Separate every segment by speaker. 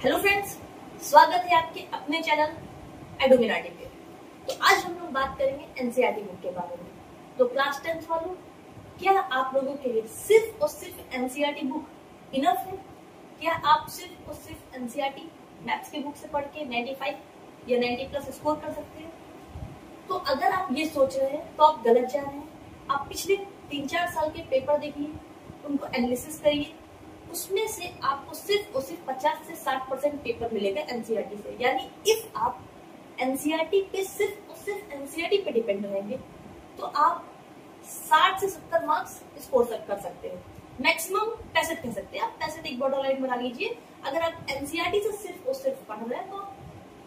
Speaker 1: Hello friends, स्वागत है आपके अपने चैनल एडोमिनाटी पे। तो आज हम लोग बात करेंगे एनसीईआरटी बुक के बारे में। तो क्लास 10th वालों, क्या आप लोगों के लिए सिर्फ और सिर्फ एनसीईआरटी बुक इनफ है? क्या आप सिर्फ और सिर्फ एनसीईआरटी मैथ्स की बुक से पढ़ के 95 या 90 प्लस स्कोर कर सकते हैं? तो अगर आप ये सोच रहे हैं तो आप गलत जा रहे हैं। आप पिछले 3-4 साल के पेपर देखिए, उनको एनालिसिस करिए, उसमें से आपको सिर्फ और सिर्फ 50 से 60% पेपर मिलेगा एनसीईआरटी से। यानी इफ आप एनसीईआरटी पे सिर्फ और सिर्फ एनसीईआरटी पे डिपेंड रहेंगे तो आप 60 से 70 मार्क्स स्कोर कर सकते हैं। मैक्सिमम 65 कह सकते हैं आप। 65 एक बॉर्डर लाइन बना लीजिए। अगर आप एनसीईआरटी से सिर्फ और सिर्फ पढ़ रहे हैं तो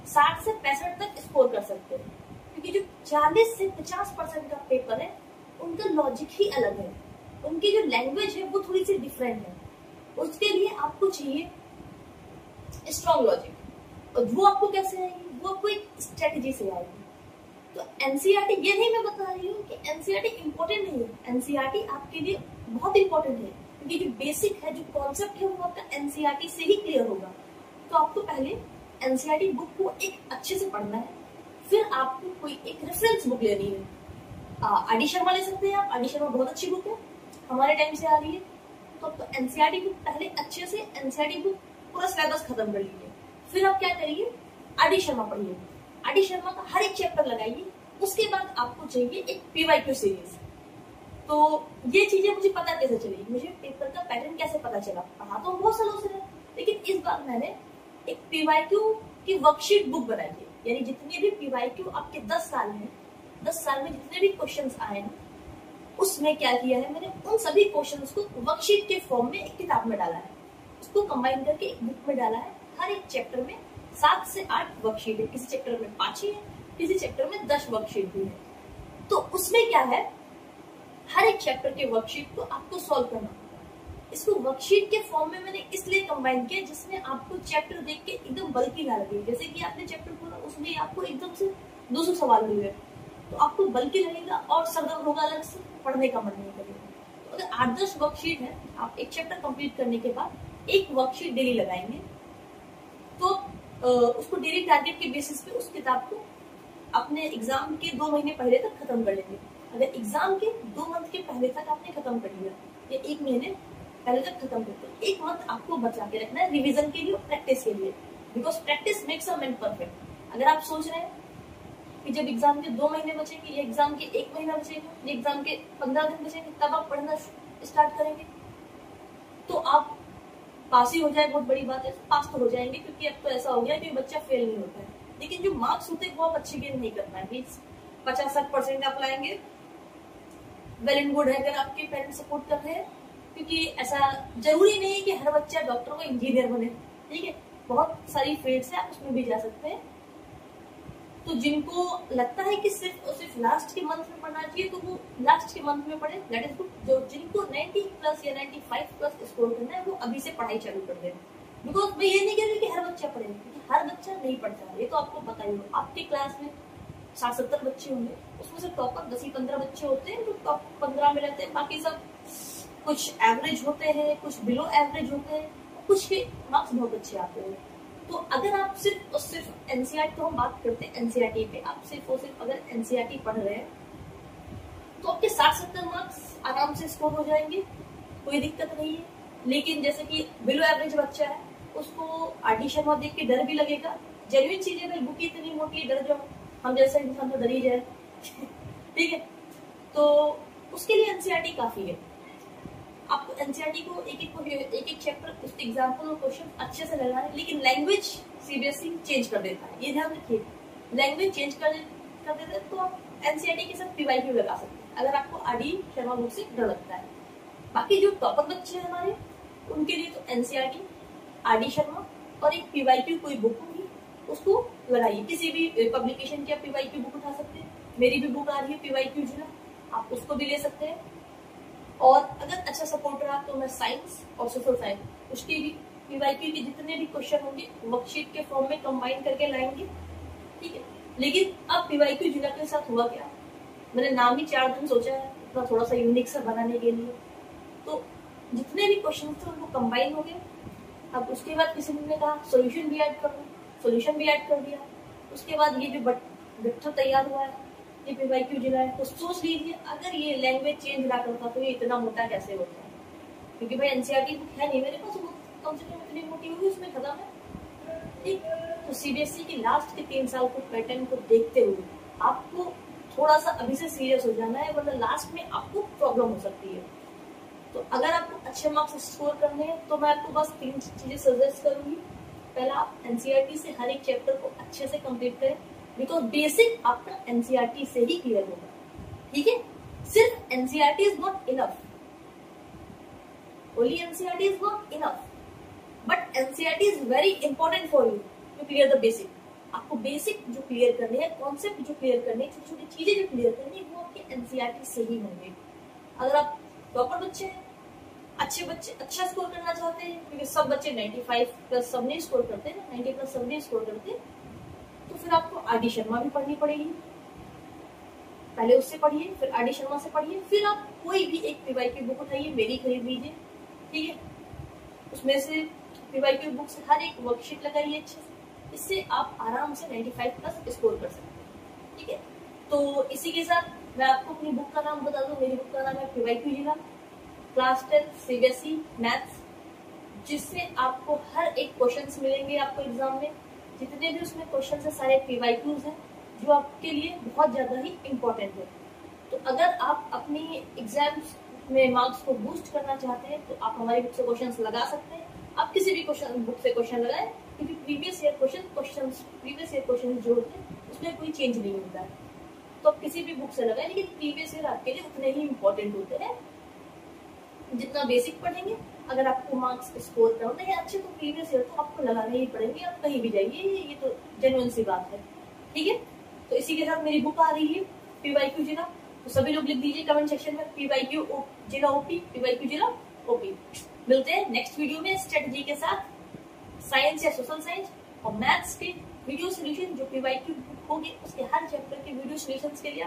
Speaker 1: 60 से 65 तक स्कोर कर सकते हैं, क्योंकि जो 40 से 50% का पेपर है उनका लॉजिक ही अलग है, उनकी जो लैंग्वेज है वो थोड़ी सी डिफरेंट है। उसके लिए आपको चाहिए स्ट्रॉन्ग लॉजिक, और वो आपको कैसे आएगी? वो आपको एक स्ट्रेटजी से आएगी। तो एनसीईआरटी, ये नहीं मैं बता रही हूँ कि एनसीईआरटी इंपॉर्टेंट नहीं है। एनसीईआरटी आपके लिए बहुत इंपॉर्टेंट है, क्योंकि जो बेसिक है, जो कॉन्सेप्ट है, वो आपका एनसीईआरटी से ही क्लियर होगा। तो आपको पहले एनसीईआरटी बुक को एक अच्छे से पढ़ना है, फिर आपको कोई एक रेफरेंस बुक लेनी है। आर.डी. शर्मा ले सकते हैं आप। आर.डी. शर्मा बहुत अच्छी बुक है, हमारे टाइम से आ रही है। तो एनसीईआरटी बुक पहले अच्छे से एनसीईआरटी बुक पूरा सिलेबस खत्म कर लीजिए। फिर आप क्या करिए, आर.डी. शर्मा पढ़िए। आर.डी. शर्मा का हर एक चैप्टर लगाइए। उसके बाद आपको चाहिए एक पीवाईक्यू सीरीज। तो ये चीजें मुझे पता कैसे चली, मुझे पेपर का पैटर्न कैसे पता चला? पढ़ा तो बहुत सालों से है, लेकिन इस बार मैंने एक पीवाईक्यू की वर्कशीट बुक बनाई है। यानी जितने भी पीवाईक्यू आपके 10 साल में 10 साल में जितने भी क्वेश्चन आए हैं, उसमें क्या किया है, मैंने उन सभी क्वेश्चंस को वर्कशीट के फॉर्म में एक किताब में डाला है। उसको कंबाइन करके एक बुक में डाला है। हर एक चैप्टर में 7 से 8 वर्कशीट है। किसी चैप्टर में 5 ही है, किसी चैप्टर में 10 वर्कशीट भी है। तो उसमें क्या है, हर एक चैप्टर के वर्कशीट को आपको सॉल्व करना। इसको वर्कशीट के फॉर्म में मैंने इसलिए कंबाइन किया जिसमें आपको चैप्टर देख के एकदम बल्कि ना लगे। जैसे कि आपने चैप्टर पूरा, उसमें आपको एकदम से 200 सवाल मिल गए तो आपको बल्कि लगेगा और सरदर्द होगा, अलग से पढ़ने का मन नहीं करेगा। तो अगर 8-10 वर्कशीट है, आप एक चैप्टर कंप्लीट करने के बाद एक वर्कशीट डेली लगाएंगे तो उसको डेली टारगेट के बेसिस पे उस किताब को अपने एग्जाम के 2 महीने पहले तक खत्म कर लेंगे। अगर एग्जाम के 2 मंथ के पहले तक आपने खत्म कर लिया या 1 महीने पहले तक खत्म करते, 1 मंथ आपको बचा के रखना है रिविजन के लिए, प्रैक्टिस के लिए। Because practice makes a man perfect. अगर आप सोच रहे हैं कि जब एग्जाम के 2 महीने बचेंगे, या एग्जाम के 1 महीना बचेगा, या एग्जाम के 15 दिन बचेंगे, तब आप पढ़ना स्टार्ट करेंगे तो आप पास ही हो जाए, बहुत बड़ी बात है। पास तो हो जाएंगे, क्योंकि अब तो ऐसा हो गया कि बच्चा फेल नहीं होता है। लेकिन जो मार्क्स होते हैं वो आप अच्छे गेन नहीं कर पाएंगे। 50-60% आप लाएंगे, वेल एंड गुड है अगर आपके पेरेंट्स सपोर्ट कर रहे हैं, क्योंकि ऐसा जरूरी नहीं है कि हर बच्चा डॉक्टर और इंजीनियर बने। ठीक है, बहुत सारी फील्ड्स है, आप उसमें भी जा सकते हैं। तो जिनको लगता है कि सिर्फ और सिर्फ लास्ट के मंथ में पढ़ना चाहिए तो वो लास्ट के मंथ में पढ़े, दैट इज गुड। जो जिनको 90 प्लस या 95 प्लस स्कोर करना है वो अभी से पढ़ाई चालू कर दें। बिकॉज मैं ये नहीं कह रही कि हर बच्चा पढ़े, क्योंकि हर बच्चा नहीं पढ़ता है, ये तो आपको पता ही हो। आपके क्लास में 60-70 बच्चे होंगे, उसमें से टॉपर 10-15 बच्चे होते हैं जो टॉप 15 में रहते हैं। बाकी सब कुछ एवरेज होते हैं, कुछ बिलो एवरेज होते हैं, कुछ के मार्क्स बहुत अच्छे आते हैं। तो अगर आप सिर्फ और सिर्फ एनसीईआरटी, तो हम बात करते हैं एनसीईआरटी पे, आप सिर्फ और सिर्फ अगर एनसीईआरटी पढ़ रहे हैं तो आपके 60-70 मार्क्स आराम से स्कोर हो जाएंगे, कोई दिक्कत नहीं है। लेकिन जैसे कि बिलो एवरेज बच्चा है, उसको आर.डी. शर्मा देख के डर भी लगेगा। जेन्युइन चीज है भाई, बुक इतनी मोटी है, डर जाओ, हम जैसा इंसान तो डर ही जाए। ठीक है, तो उसके लिए एनसीईआरटी काफी है। आपको एनसीईआरटी को एक चैप्टर, उसके एग्जाम्पल और क्वेश्चन अच्छे से लगाना है। लेकिन लैंग्वेज सीबीएसई चेंज कर देता है, ये ध्यान रखिए। लैंग्वेज चेंज कर देता है तो आप एनसीईआरटी के साथ पीवाईक्यू लगा सकते हैं, अगर आपको आर.डी. शर्मा बुक से डर लगता है। बाकी जो टॉपर बच्चे हैं हमारे, उनके लिए तो एनसीईआरटी, आर.डी. शर्मा और एक पीवाईक्यू कोई बुक होगी, उसको लगाइए। किसी भी पब्लिकेशन की आप पीवाईक्यू बुक उठा सकते हैं। मेरी भी बुक आ रही है पीवाईक्यू जिला, आप उसको भी ले सकते हैं। और अगर अच्छा सपोर्ट रहा तो मैं साइंस और सोशल साइंस, उसकी भी पीवाईक्यू के जितने भी क्वेश्चन होंगे वर्कशीट के फॉर्म में कंबाइन करके लाएंगे। ठीक है, लेकिन अब पीवाईक्यू जिला के साथ हुआ क्या, मैंने नाम ही 4 दिन सोचा है इतना थोड़ा सा यूनिक सा बनाने के लिए। तो जितने भी क्वेश्चन थे उनको कंबाइन हो गए। अब उसके बाद किसी ने कहा सॉल्यूशन भी ऐड कर दो, सॉल्यूशन भी ऐड कर दिया। उसके बाद ये जो गट्ठर तैयार हुआ है ये पीवाईक्यू जिला है, तो सोच लीजिए अगर ये लैंग्वेज चेंज ना करता तो ये इतना मोटा कैसे होता है, क्योंकि भाई एनसीईआरटी बुक है नहीं मेरे पास, वो कम से कम इतनी मोटी होगी उसमें खत्म है। ठीक, तो सीबीएसई के लास्ट के 3 साल को पैटर्न को देखते हुए आपको थोड़ा सा अभी से सीरियस हो जाना है, वरना लास्ट में आपको प्रॉब्लम हो सकती है। तो अगर आपको अच्छे मार्क्स स्कोर करने हैं तो मैं आपको बस 3 चीजें सजेस्ट करूंगी। पहला, आप एनसीईआरटी से हर एक चैप्टर को अच्छे से कंप्लीट करें, बिकॉज बेसिक आपका एनसीईआरटी से ही क्लियर होगा। ठीक है, सिर्फ NCERT is not enough, only NCERT is not enough, but NCERT is very important for you to clear the basic. आपको बेसिक जो क्लियर करने हैं, कॉन्सेप्ट जो क्लियर करने हैं, छोटी छोटी चीजें जो क्लियर करनी है, वो आपके एनसीईआरटी से ही होंगे। अगर आप प्रॉपर बच्चे हैं, अच्छे बच्चे अच्छा स्कोर करना चाहते हैं, क्योंकि सब बच्चे 95 प्लस सब नहीं स्कोर करते हैं, 90 प्लस सब नहीं स्कोर करते, तो फिर आपको आर.डी. शर्मा भी पढ़नी पड़ेगी। पहले उससे पढ़िए, फिर आर.डी. शर्मा से पढ़िए, फिर आप कोई भी एक पीवाईक्यू बुक उठाइए, मेरी खरीद लीजिए। ठीक है, उसमें से पीवाईक्यू बुक से हर एक वर्कशीट लगाइए अच्छे से, इससे आप आराम से 95 प्लस स्कोर कर सकते हैं। ठीक है, तो इसी के साथ मैं आपको अपनी बुक का नाम बता दूं। मेरी बुक का नाम है पीवाईक्यू जिला क्लास 10 सीबीएसई मैथ्स, जिससे आपको हर एक क्वेश्चंस मिलेंगे आपको एग्जाम में। जितने भी उसमें क्वेश्चन है सारे पीवाईक्यूज हैं, जो आपके लिए बहुत ज्यादा ही इम्पोर्टेंट है। तो अगर आप अपनी एग्जाम्स में मार्क्स को बूस्ट करना चाहते हैं तो आप हमारी बुक से क्वेश्चंस लगा सकते हैं। आप किसी भी क्वेश्चन बुक से क्वेश्चन लगाएं, क्योंकि प्रीवियस ईयर क्वेश्चन जो होते हैं उसमें कोई चेंज नहीं होता है, तो आप किसी भी बुक से लगाएं, लेकिन प्रीवियस ईयर आपके लिए उतने ही इम्पोर्टेंट होते हैं जितना बेसिक पढ़ेंगे। अगर आपको मार्क्स स्कोर करना है अच्छे, तो प्रीवियस ईयर तो आपको लगाने ही पड़ेंगे, आप कहीं भी जाइए, ये तो जेन्युइन सी बात है। ठीक है, तो इसी के साथ मेरी बुक आ रही है पीवाईक्यू जिला, तो सभी लोग लिख दीजिए कमेंट सेक्शन में पीवाईक्यू जिला ओपी, पीवाईक्यू जिला ओपी। मिलते हैं नेक्स्ट वीडियो में स्ट्रेटजी के साथ, साइंस या सोशल साइंस और मैथ्स के वीडियो सोल्यूशन जो पीवाईक्यू बुक होगी उसके हर चैप्टर के वीडियो सोल्यूशंस के लिए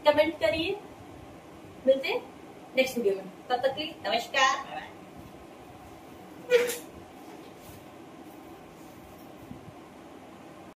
Speaker 1: कमेंट करिए। मिलते हैं नेक्स्ट वीडियो में, तब तक के लिए नमस्कार।